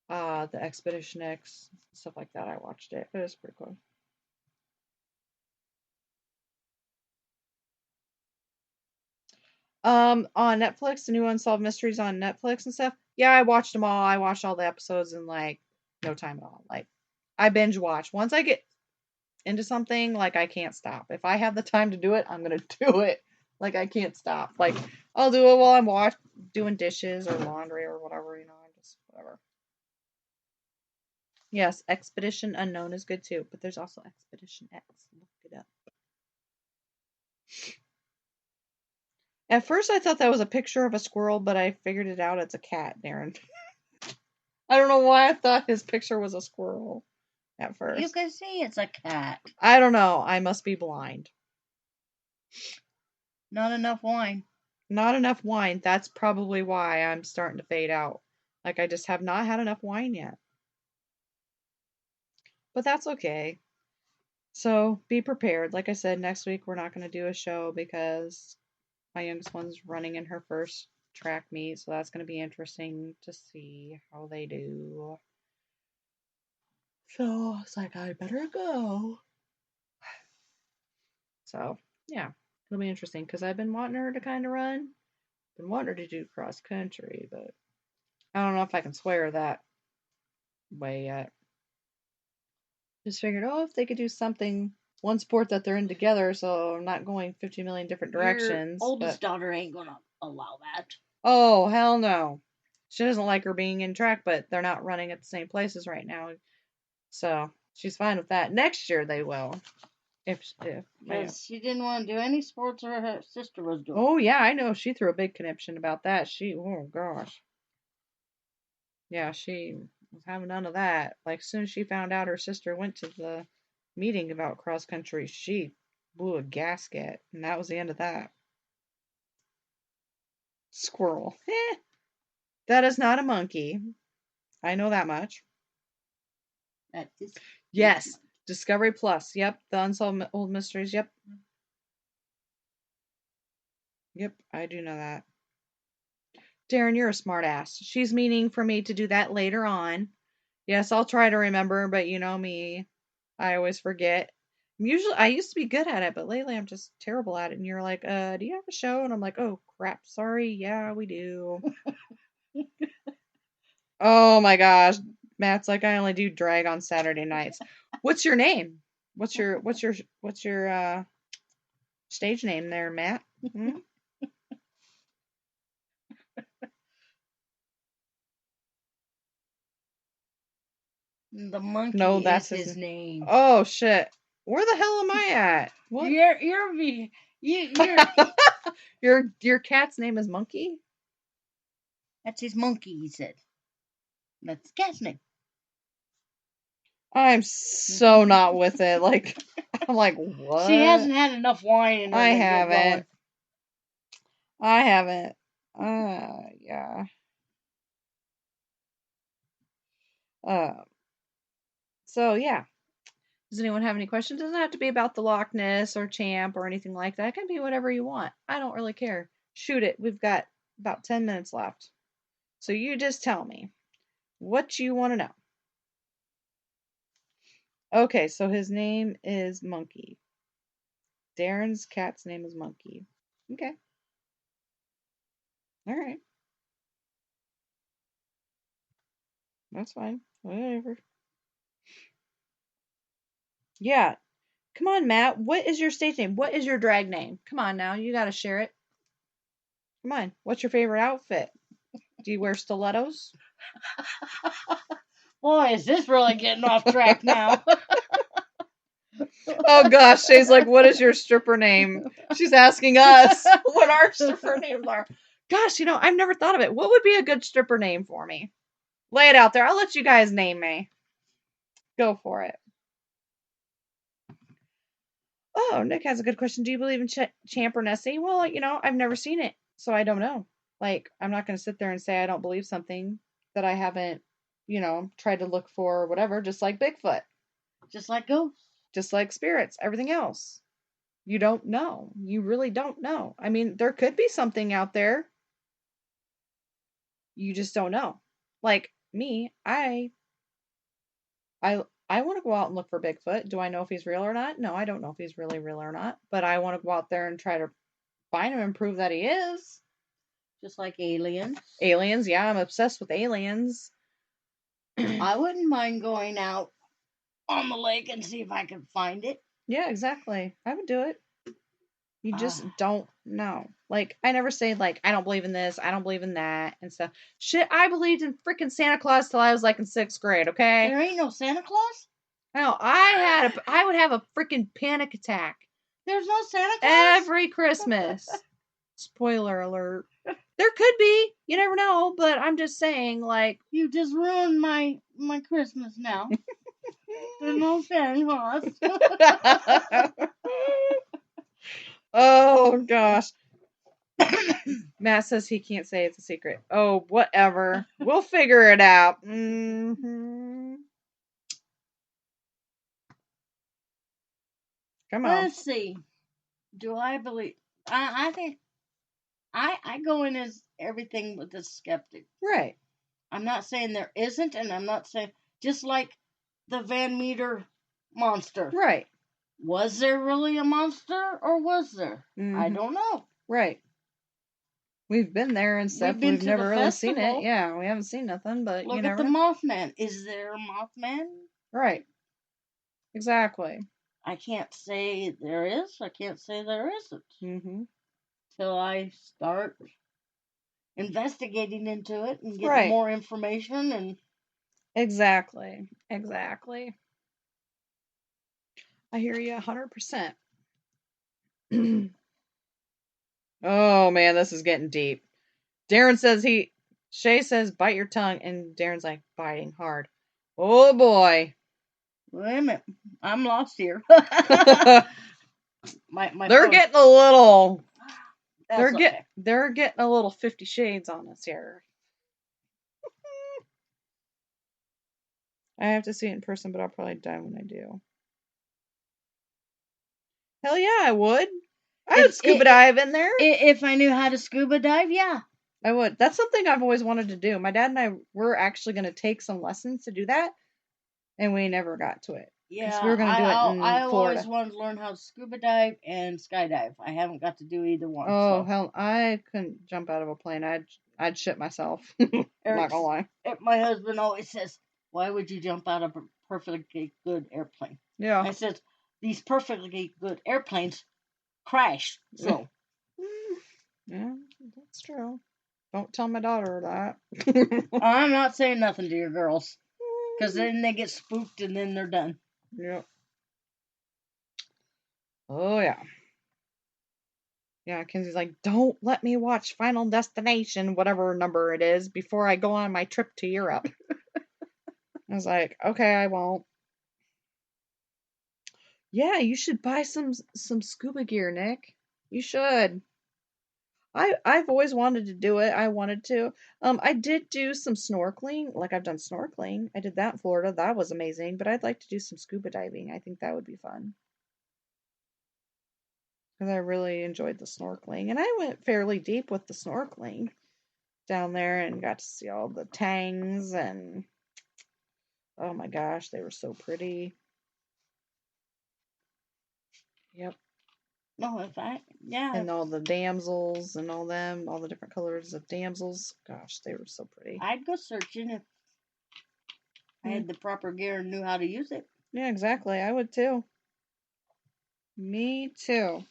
the Expedition X, stuff like that, I watched it. It was pretty cool. On Netflix, the new Unsolved Mysteries on Netflix and stuff. Yeah, I watched them all. I watched all the episodes in like no time at all. Like, I binge watch. Once I get into something, like, I can't stop. If I have the time to do it, I'm gonna do it. Like, I can't stop. Like, I'll do it while I'm doing dishes or laundry or whatever, you know, just whatever. Yes, Expedition Unknown is good too, but there's also Expedition X. Look it up. At first, I thought that was a picture of a squirrel, but I figured it out. It's a cat, Darren. I don't know why I thought his picture was a squirrel at first. You can see it's a cat. I don't know. I must be blind. Not enough wine. Not enough wine. That's probably why I'm starting to fade out. Like, I just have not had enough wine yet. But that's okay. So be prepared. Like I said, next week we're not going to do a show because My youngest one's running in her first track meet, so that's going to be interesting to see how they do. So it's like, I better go. So, yeah, it'll be interesting because I've been wanting her to kind of run. Been wanting her to do cross country, but I don't know if I can sway her that way yet. Just figured, if they could do something, one sport that they're in together, so I'm not going 50 million different directions. Your oldest daughter ain't gonna allow that. Oh, hell no. She doesn't like her being in track, but they're not running at the same places right now. So she's fine with that. Next year they will. Because she didn't want to do any sports her sister was doing. Oh, yeah, I know. She threw a big conniption about that. Oh, gosh. Yeah, she was having none of that. Like, as soon as she found out her sister went to the meeting about cross country, she blew a gasket, and that was the end of that. Squirrel. That is not a monkey. I know that much. That is. Yes. Discovery Plus. Yep. The Unsolved Old Mysteries. Yep. Yep. I do know that. Darren, you're a smart ass. She's meaning for me to do that later on. Yes, I'll try to remember, but you know me. I always forget. I used to be good at it, but lately I'm just terrible at it. And you're like, do you have a show? And I'm like, oh crap, sorry. Yeah, we do. Oh my gosh. Matt's like, I only do drag on Saturday nights. What's your name? What's your stage name there, Matt? Hmm? The monkey No, that's is his name. Oh shit. Where the hell am I at? What? Your cat's name is Monkey? That's his monkey, he said. That's the cat's name. I'm so not with it. Like, I'm like, what? She hasn't had enough wine in her. I haven't. I haven't. Yeah. So yeah. Does anyone have any questions? It doesn't have to be about the Lochness or Champ or anything like that. It can be whatever you want. I don't really care. Shoot it. We've got about 10 minutes left. So you just tell me what you want to know. Okay, so his name is Monkey. Darren's cat's name is Monkey. Okay. All right. That's fine. Whatever. Yeah. Come on, Matt. What is your stage name? What is your drag name? Come on now. You got to share it. Come on. What's your favorite outfit? Do you wear stilettos? Boy, is this really getting off track now. Oh gosh, Shay's like, what is your stripper name? She's asking us what our stripper names are. Gosh, I've never thought of it. What would be a good stripper name for me? Lay it out there. I'll let you guys name me. Go for it. Oh, Nick has a good question. Do you believe in Champ or Nessie? Well, I've never seen it, so I don't know. Like, I'm not going to sit there and say I don't believe something that I haven't, tried to look for or whatever, just like Bigfoot. Just like ghosts. Just like spirits, everything else. You don't know. You really don't know. I mean, there could be something out there. You just don't know. Like me, I want to go out and look for Bigfoot. Do I know if he's real or not? No, I don't know if he's really real or not. But I want to go out there and try to find him and prove that he is. Just like aliens. Aliens, yeah, I'm obsessed with aliens. I wouldn't mind going out on the lake and see if I could find it. Yeah, exactly. I would do it. You just don't know. Like, I never say, like, I don't believe in this, I don't believe in that, and stuff. Shit, I believed in freaking Santa Claus till I was, like, in 6th grade, okay? There ain't no Santa Claus? No, I would have a freaking panic attack. There's no Santa Claus? Every Christmas. Spoiler alert. There could be. You never know, but I'm just saying, like... You just ruined my Christmas now. There's no Santa Claus. Oh, gosh. Matt says he can't say it's a secret. Oh, whatever. We'll figure it out. Mm-hmm. Come on. Let's see. Do I believe... I think I go in as everything with a skeptic. Right. I'm not saying there isn't, and I'm not saying just like the Van Meter monster. Right. Was there really a monster, or was there? I Mhm. don't know. Right. We've been there and stuff. We've been We've to never the really seen it. festival. Yeah, we haven't seen nothing, but Look you at never the know. Mothman. Is there a Mothman? Right. Exactly. I can't say there is. I can't say there isn't. Mm-hmm. Till I start investigating into it and getting Right. more information and Exactly. Exactly. I hear you 100%. Oh man, this is getting deep. Darren says Shay says bite your tongue, and Darren's like biting hard. Oh boy. wait a minute. I'm lost here. my They're phone. getting a little That's okay. they're getting a little 50 Shades on us here. I have to see it in person, but I'll probably die when I do. Hell yeah, I would. I would scuba dive in there. If I knew how to scuba dive, yeah. I would. That's something I've always wanted to do. My dad and I were actually going to take some lessons to do that, and we never got to it. Yeah, we were going to do it in I Florida. always wanted to learn how to scuba dive and skydive. I haven't got to do either one. Oh, so. hell, I couldn't jump out of a plane. I'd shit myself. I'm not gonna lie. My husband always says, "Why would you jump out of a perfectly good airplane?" Yeah. I said, "These perfectly good airplanes crash." So. Yeah, that's true. Don't tell my daughter that. I'm not saying nothing to your girls, because then they get spooked and then they're done. Yep. Oh yeah. Yeah, Kenzie's like, don't let me watch Final Destination, whatever number it is, before I go on my trip to Europe. I was like, okay, I won't. Yeah, you should buy some scuba gear, Nick. You should. I've always wanted to do it. I wanted to. I did do some snorkeling. Like I've done snorkeling. I did that in Florida. That was amazing. But I'd like to do some scuba diving. I think that would be fun. Because I really enjoyed the snorkeling. And I went fairly deep with the snorkeling down there and got to see all the tangs and oh my gosh, they were so pretty. Yep. No, And all the damsels and all the different colors of damsels. Gosh, they were so pretty. I'd go searching if I had the proper gear and knew how to use it. Yeah, exactly. I would too. Me too.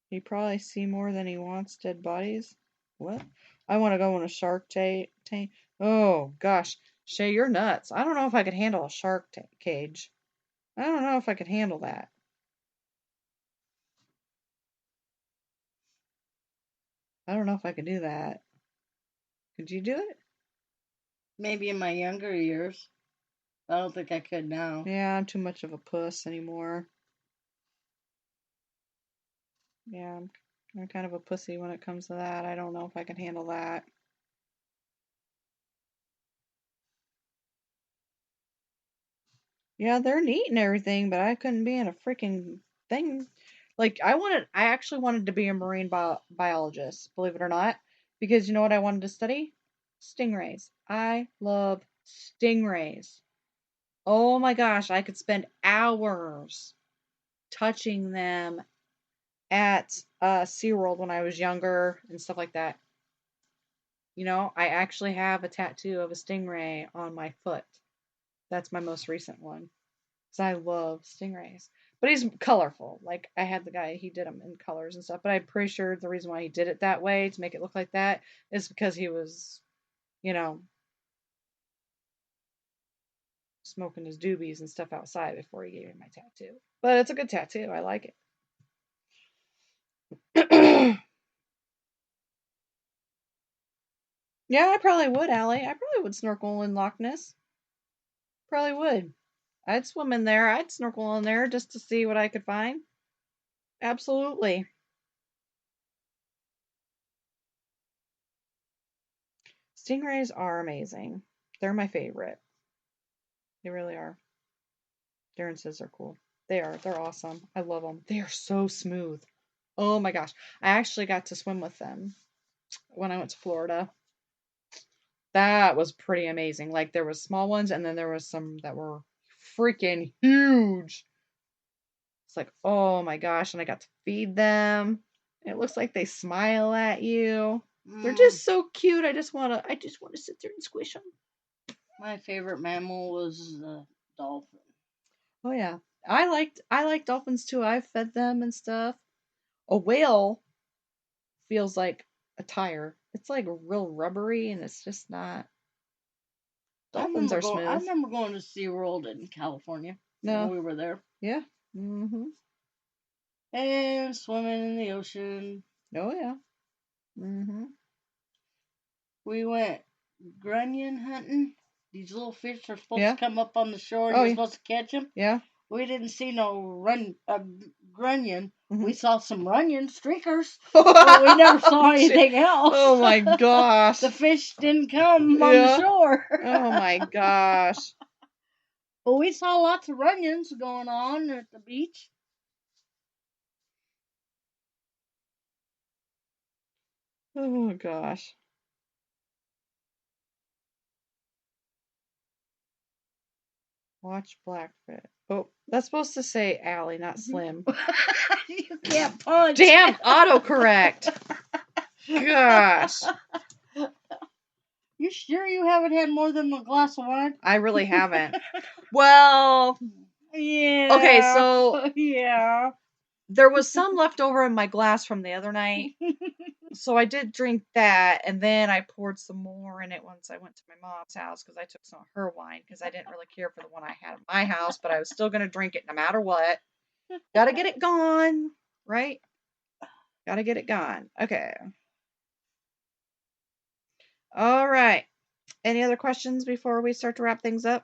He probably see more than he wants dead bodies. What? I want to go in a shark tank. Oh gosh, Shay, you're nuts. I don't know if I could handle a shark cage. I don't know if I could handle that. I don't know if I could do that. Could you do it? Maybe in my younger years. I don't think I could now. Yeah, I'm too much of a puss anymore. Yeah, I'm kind of a pussy when it comes to that. I don't know if I can handle that. Yeah, they're neat and everything, but I couldn't be in a freaking thing. Like I actually wanted to be a marine biologist, believe it or not, because you know what I wanted to study? Stingrays. I love stingrays. Oh my gosh, I could spend hours touching them at SeaWorld when I was younger and stuff like that. You know, I actually have a tattoo of a stingray on my foot. That's my most recent one. Because I love stingrays. But he's colorful. Like, I had the guy, he did them in colors and stuff. But I'm pretty sure the reason why he did it that way, to make it look like that, is because he was, you know, smoking his doobies and stuff outside before he gave me my tattoo. But it's a good tattoo. I like it. Yeah, I probably would, Allie. I probably would snorkel in Lochness. Probably would. I'd swim in there. I'd snorkel in there just to see what I could find. Absolutely. Stingrays are amazing. They're my favorite. They really are. Darren says they're cool. They're awesome. I love them. They are so smooth. Oh my gosh. I actually got to swim with them when I went to Florida. That was pretty amazing. Like there was small ones and then there was some that were freaking huge. It's like, oh my gosh, and I got to feed them. It looks like they smile at you. They're just so cute. I just want to sit there and squish them. My favorite mammal was the dolphin. Oh yeah. I like dolphins too. I've fed them and stuff. A whale feels like a tire. It's like real rubbery and it's just not. Dolphins are smooth. I remember going to SeaWorld in California when we were there. Yeah. Mm-hmm. And swimming in the ocean. Oh yeah. Mm-hmm. We went grunion hunting. These little fish are supposed to come up on the shore and you're supposed to catch them. Yeah. We didn't see no grunion. Mm-hmm. We saw some runyon streakers, but we never saw anything else. Oh my gosh. The fish didn't come on the shore. Oh my gosh. But we saw lots of runyons going on at the beach. Oh gosh. Watch Blackfoot. Oh, that's supposed to say Allie, not Slim. You can't punch. Damn, autocorrect. Gosh. You sure you haven't had more than a glass of wine? I really haven't. Well, yeah. Okay, so yeah. There was some left over in my glass from the other night. So I did drink that, and then I poured some more in it once I went to my mom's house because I took some of her wine because I didn't really care for the one I had at my house, but I was still going to drink it no matter what. Gotta get it gone, right? Gotta get it gone. Okay. All right. Any other questions before we start to wrap things up?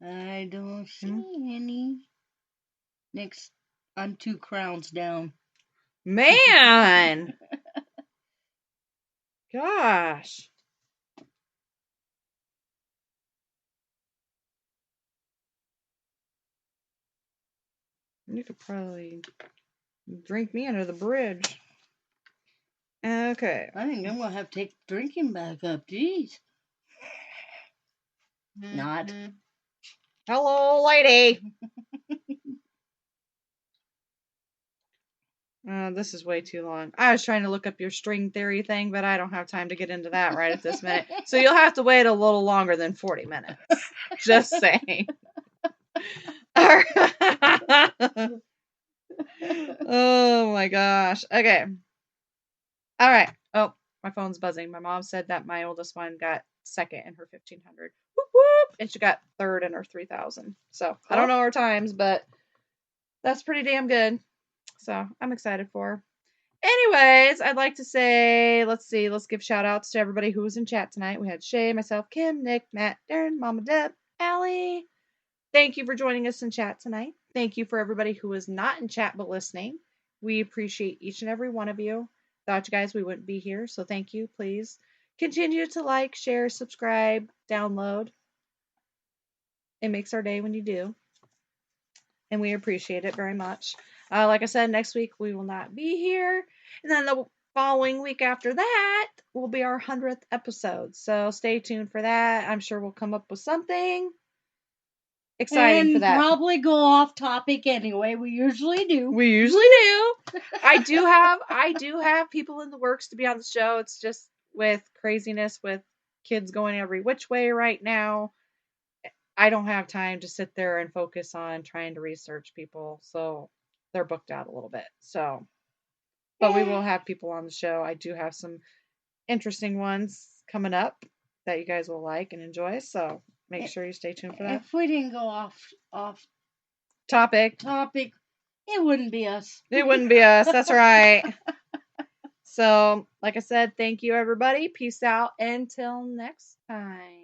I don't see any. Next, I'm 2 crowns down. Man! Gosh. You could probably drink me under the bridge. Okay. I think I'm going to have to take drinking back up. Jeez. Not. Hello, lady. This is way too long. I was trying to look up your string theory thing, but I don't have time to get into that right at this minute. So you'll have to wait a little longer than 40 minutes. Just saying. Oh my gosh. Okay. All right. Oh, my phone's buzzing. My mom said that my oldest one got second in her 1500. Whoop, whoop, and she got third in her 3000. So I don't know her times, but that's pretty damn good. So I'm excited for her. Anyways, I'd like to say, let's give shout outs to everybody who was in chat tonight. We had Shay, myself, Kim, Nick, Matt, Darren, Mama Deb, Allie. Thank you for joining us in chat tonight. Thank you for everybody who was not in chat but listening. We appreciate each and every one of you. Without you guys, we wouldn't be here. So thank you. Please continue to like, share, subscribe, download. It makes our day when you do. And we appreciate it very much. Like I said, next week we will not be here. And then the following week after that will be our 100th episode. So stay tuned for that. I'm sure we'll come up with something exciting for that. And probably go off topic anyway. We usually do. I do have people in the works to be on the show. It's just with craziness with kids going every which way right now. I don't have time to sit there and focus on trying to research people. So they're booked out a little bit. So, but we will have people on the show. I do have some interesting ones coming up that you guys will like and enjoy. So make sure you stay tuned for that. If we didn't go off topic, it wouldn't be us. It wouldn't be us. That's right. So, like I said, thank you, everybody. Peace out until next time.